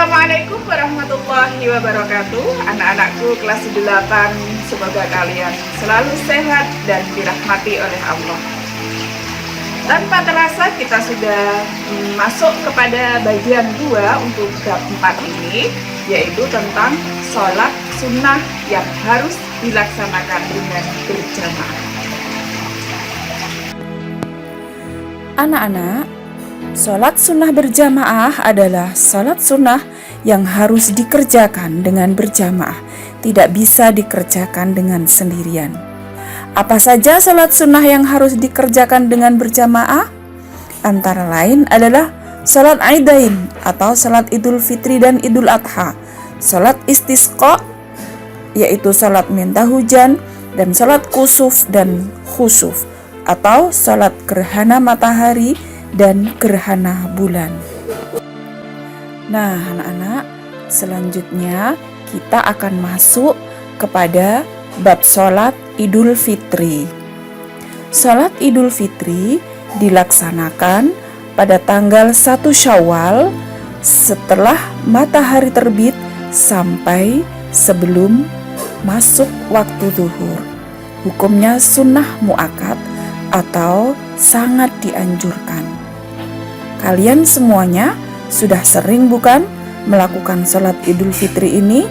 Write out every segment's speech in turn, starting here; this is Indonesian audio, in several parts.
Assalamualaikum warahmatullahi wabarakatuh. Anak-anakku kelas 8, semoga kalian selalu sehat dan dirahmati oleh Allah. Tanpa terasa kita sudah masuk kepada bagian 2 untuk bab 4 ini, yaitu tentang sholat sunnah yang harus dilaksanakan dengan berjamaah. Anak-anak, sholat sunnah berjamaah adalah sholat sunnah yang harus dikerjakan dengan berjamaah, tidak bisa dikerjakan dengan sendirian. Apa saja sholat sunnah yang harus dikerjakan dengan berjamaah? Antara lain adalah sholat Aidain atau sholat Idul Fitri dan Idul Adha, sholat istisqa yaitu sholat minta hujan, dan sholat kusuf dan khusuf atau sholat gerhana matahari dan gerhana bulan. Nah, anak-anak, selanjutnya kita akan masuk kepada bab sholat Idul Fitri. Sholat Idul Fitri dilaksanakan pada tanggal 1 Syawal setelah matahari terbit sampai sebelum masuk waktu zuhur. Hukumnya sunnah muakkad atau sangat dianjurkan. Kalian semuanya sudah sering bukan melakukan sholat Idul Fitri ini?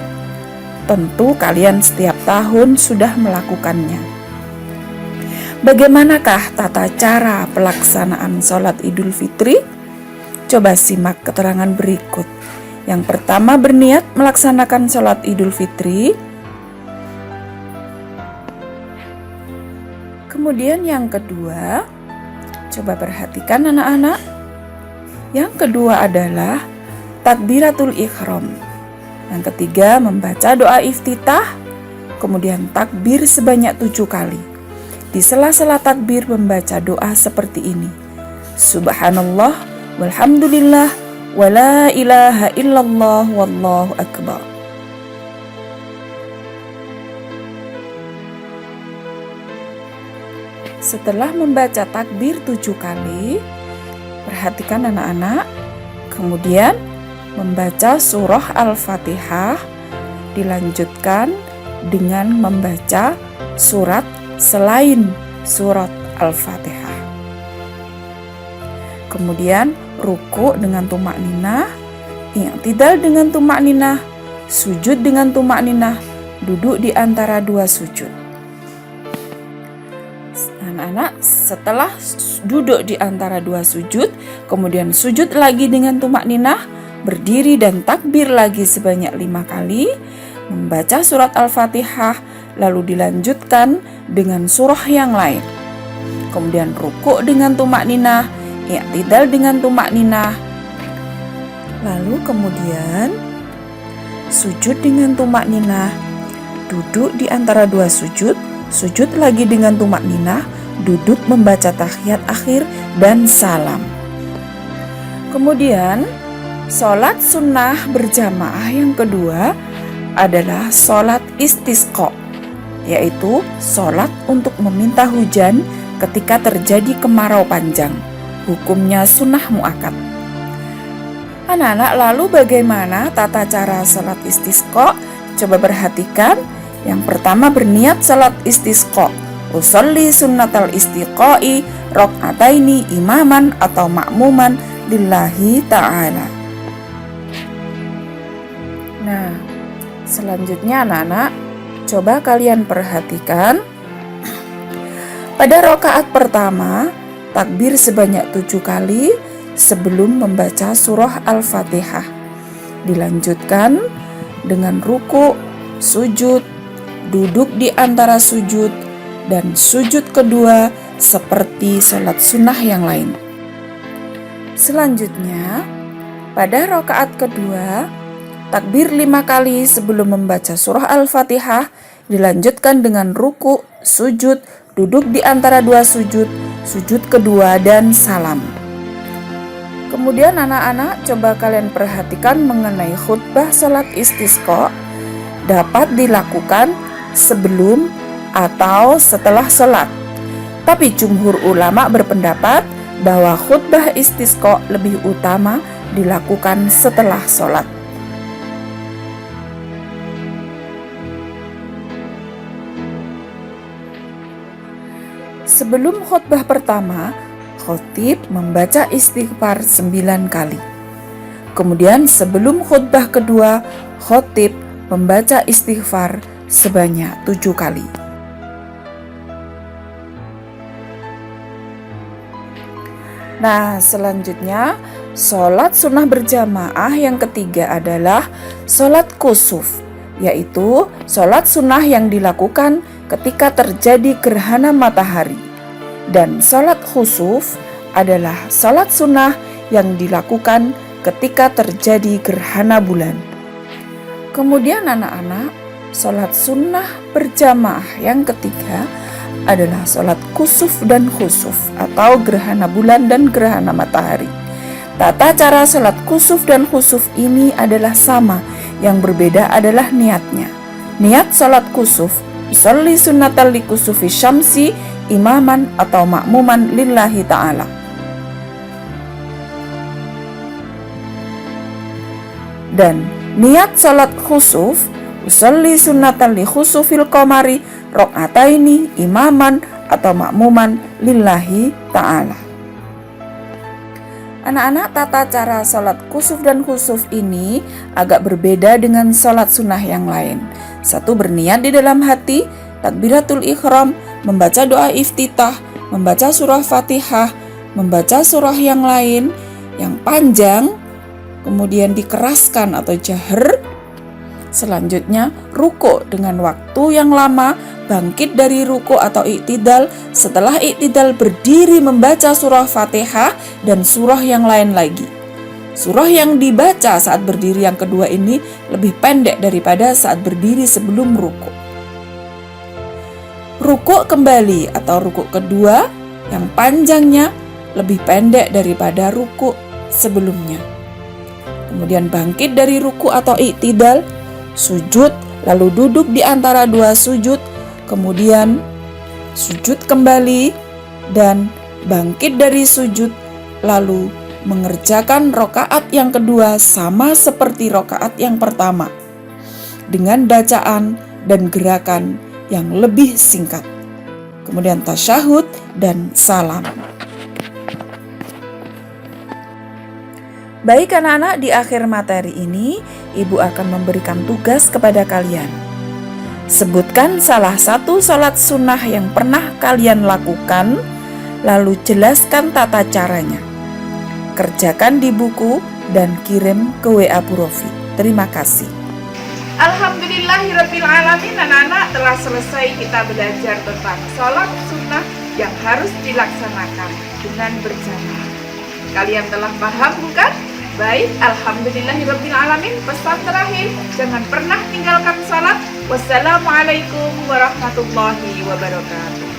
Tentu kalian setiap tahun sudah melakukannya. Bagaimanakah tata cara pelaksanaan sholat Idul Fitri? Coba simak keterangan berikut. Yang pertama, berniat melaksanakan sholat Idul Fitri. Kemudian yang kedua, coba perhatikan anak-anak. Yang kedua adalah takbiratul ihram. Yang ketiga, membaca doa iftitah. Kemudian takbir sebanyak 7 kali. Di sela-sela takbir membaca doa seperti ini: Subhanallah walhamdulillah wala ilaha illallah wallahu akbar. Setelah membaca takbir 7 kali, perhatikan anak-anak, kemudian membaca surah Al-Fatihah, dilanjutkan dengan membaca surat selain surat Al-Fatihah. Kemudian ruku dengan tumakninah, i'tidal dengan tumakninah, sujud dengan tumakninah, duduk di antara 2 sujud. Anak-anak, setelah duduk di antara 2 sujud, kemudian sujud lagi dengan tumakninah, berdiri dan takbir lagi sebanyak 5 kali, membaca surat Al-Fatihah, lalu dilanjutkan dengan surah yang lain. Kemudian rukuk dengan tumakninah, i'tidal dengan tumakninah, lalu kemudian sujud dengan tumakninah, duduk di antara 2 sujud, sujud lagi dengan tumakninah, duduk membaca tahiyat akhir dan salam. Kemudian sholat sunnah berjamaah yang kedua adalah sholat istisqa, yaitu sholat untuk meminta hujan ketika terjadi kemarau panjang. Hukumnya sunnah muakkad. Anak-anak, lalu bagaimana tata cara sholat istisqa? Coba perhatikan. Yang pertama, berniat sholat istisqa. Usolli sunnatal istiqai rok'ataini imaman atau makmuman lillahi ta'ala. Nah, selanjutnya anak-anak, coba kalian perhatikan. Pada rakaat pertama, takbir sebanyak 7 kali sebelum membaca surah Al-Fatihah. Dilanjutkan dengan ruku, sujud, duduk di antara sujud, dan sujud kedua seperti sholat sunnah yang lain. Selanjutnya, pada rakaat kedua, takbir 5 kali sebelum membaca surah Al-Fatihah, dilanjutkan dengan ruku, sujud, duduk di antara 2 sujud, sujud kedua, dan salam. Kemudian anak-anak, coba kalian perhatikan mengenai khutbah sholat istisqa. Dapat dilakukan sebelum atau setelah sholat. Tapi jumhur ulama berpendapat bahwa khutbah istisqa lebih utama dilakukan setelah sholat. Sebelum khutbah pertama, khotib membaca istighfar 9 kali. Kemudian sebelum khutbah kedua, khotib membaca istighfar sebanyak 7 kali. Nah, selanjutnya sholat sunnah berjamaah yang ketiga adalah sholat kusuf, yaitu sholat sunnah yang dilakukan ketika terjadi gerhana matahari. Dan sholat khusuf adalah sholat sunnah yang dilakukan ketika terjadi gerhana bulan. Kemudian anak-anak, sholat sunnah berjamaah yang ketiga adalah sholat kusuf dan khusuf atau gerhana bulan dan gerhana matahari. Tata cara sholat kusuf dan khusuf ini adalah sama, yang berbeda adalah niatnya. Niat sholat kusuf, usolli sunnatal li kusufi syamsi imaman atau makmuman lillahi ta'ala. Dan niat sholat khusuf, usolli sunnatan li khusufil qamari rok'ataini imaman atau makmuman lillahi ta'ala. Anak-anak, tata cara sholat kusuf dan khusuf ini agak berbeda dengan sholat sunnah yang lain. Satu, berniat di dalam hati, takbiratul ikhram, membaca doa iftitah, membaca surah Fatihah, membaca surah yang lain yang panjang, kemudian dikeraskan atau jahar. Selanjutnya ruku dengan waktu yang lama, bangkit dari ruku atau iktidal. Setelah iktidal berdiri membaca surah Fatihah dan surah yang lain lagi. Surah yang dibaca saat berdiri yang kedua ini lebih pendek daripada saat berdiri sebelum ruku. Ruku kembali atau ruku kedua yang panjangnya lebih pendek daripada ruku sebelumnya. Kemudian bangkit dari ruku atau iktidal, sujud, lalu duduk di antara dua sujud, kemudian sujud kembali dan bangkit dari sujud, lalu mengerjakan rakaat yang kedua sama seperti rakaat yang pertama dengan bacaan dan gerakan yang lebih singkat. Kemudian tasyahud dan salam. Baik anak-anak, di akhir materi ini Ibu akan memberikan tugas kepada kalian. Sebutkan salah satu sholat sunnah yang pernah kalian lakukan, lalu jelaskan tata caranya. Kerjakan di buku dan kirim ke WA Bu Rofi. Terima kasih. Alhamdulillahirrabbilalamin, anak-anak, telah selesai kita belajar tentang sholat sunnah yang harus dilaksanakan dengan berjamaah. Kalian telah paham bukan? Baik, alhamdulillahirrabbilalamin. Pesan terakhir, jangan pernah tinggalkan salat. Wassalamualaikum warahmatullahi wabarakatuh.